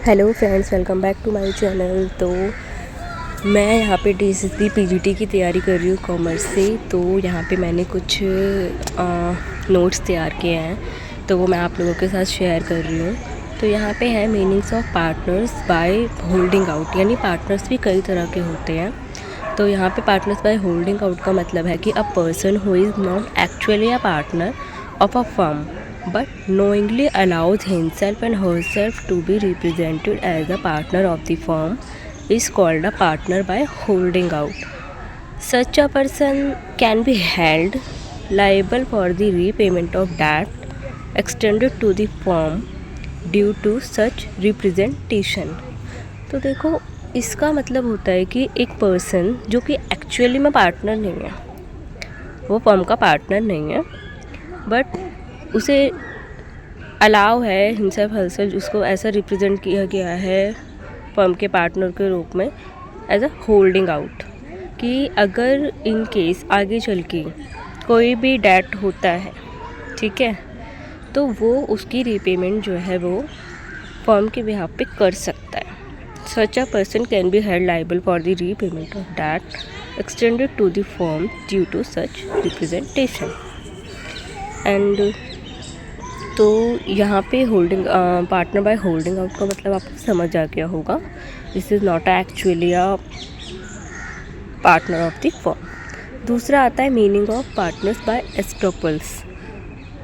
Hello friends, welcome back to my channel. तो मैं यहाँ पे DSSB PGT की तैयारी कर रही हूँ कॉमर्स से। तो यहाँ पे मैंने कुछ नोट्स तैयार किए हैं, तो वो मैं आप लोगों के साथ शेयर कर रही हूँ। तो यहाँ पे है meanings of partners bye holding out, यानी पार्टनर्स भी कई तरह के होते हैं। तो यहाँ पे पार्टनर्स बाय होल्डिंग आउट का मतलब है कि अ person who is not actually a partner of a firm but knowingly allows himself and herself to be represented as a partner of the firm is called a partner by holding out. Such a person can be held liable for the repayment of debt extended to the firm due to such representation. तो देखो, इसका मतलब होता है कि एक person जो कि एक्चुअली में पार्टनर नहीं है, वो फर्म का पार्टनर नहीं है, बट उसे अलाउ है हिमसेल्फ हरसेल्फ, उसको ऐसा रिप्रेजेंट किया गया है फर्म के पार्टनर के रूप में एज अ होल्डिंग आउट, कि अगर इन केस आगे चल के कोई भी डेट होता है, ठीक है, तो वो उसकी रीपेमेंट जो है वो फर्म के बिहाफ पे कर सकता है। Such a person can be held liable for the repayment of debt extended to the firm due to such representation. And तो यहाँ पे holding partner by holding out का मतलब आपको समझ आ गया होगा। This is not actually a partner of the firm. दूसरा आता है meaning of partners by estoppels.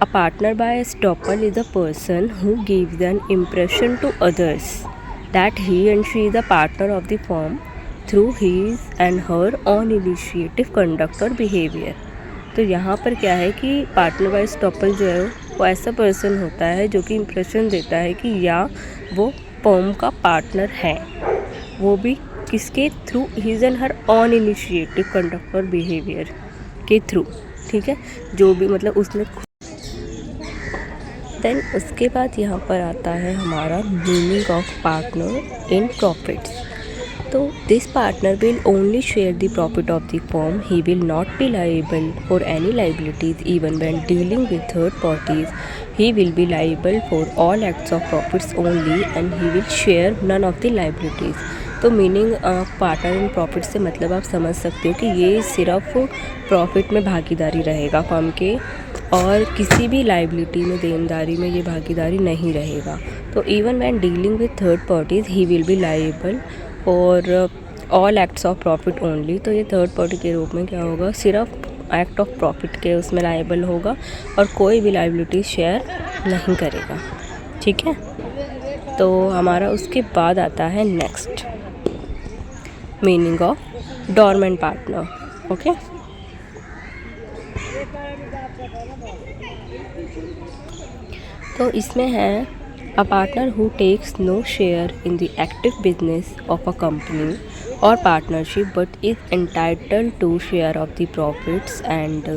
A partner by estoppel is a person who gives an impression to others that he and she is a partner of the firm through his and her own initiative conduct और behaviour. तो यहाँ पर क्या है कि partner by estoppel जो है वो ऐसा पर्सन होता है जो कि इम्प्रेशन देता है कि या वो फर्म का पार्टनर है, वो भी किसके through, his and her own initiative conduct और बिहेवियर के थ्रू, ठीक है, जो भी मतलब उसने। देन उसके बाद यहाँ पर आता है हमारा meaning of partner in profits. तो this partner will only share the profit of the firm, he will not be liable for any liabilities even when dealing with third parties, he will be liable for all acts of profits only and he will share none of the liabilities. तो meaning partner in profit से मतलब आप समझ सकते हो कि ये सिर्फ प्रॉफिट में भागीदारी रहेगा फर्म के, और किसी भी लाइबिलिटी में, देनदारी में ये भागीदारी नहीं रहेगा। तो even when dealing with third parties he will be liable और all acts of profit only. तो ये थर्ड पार्टी के रूप में क्या होगा, सिर्फ एक्ट ऑफ प्रॉफिट के उसमें लाइबल होगा और कोई भी लाइबिलिटी शेयर नहीं करेगा, ठीक है। तो हमारा उसके बाद आता है next meaning of dormant partner. Okay, तो इसमें है a partner who takes no share in the active business of a company और partnership but is entitled to share of the profits and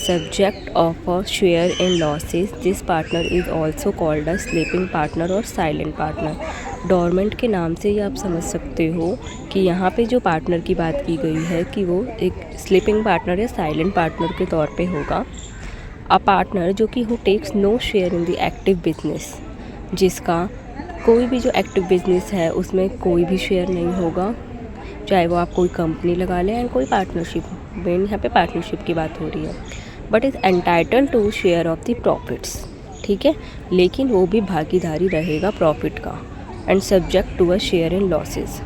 subject of a share in losses. This partner is also called a sleeping partner और silent partner. Dormant के नाम से ही आप समझ सकते हो कि यहाँ पे जो पार्टनर की बात की गई है कि वो एक स्लीपिंग पार्टनर या साइलेंट पार्टनर के तौर पे होगा। अ पार्टनर जो कि who takes no share in the active business, जिसका कोई भी जो एक्टिव बिजनेस है उसमें कोई भी शेयर नहीं होगा, चाहे वो आप कोई कंपनी लगा लें एंड कोई पार्टनरशिप, मेन यहाँ पे पार्टनरशिप की बात हो रही है, but is entitled to share of the profits, ठीक है, लेकिन वो भी भागीदारी रहेगा प्रॉफिट का, and subject to a share in losses.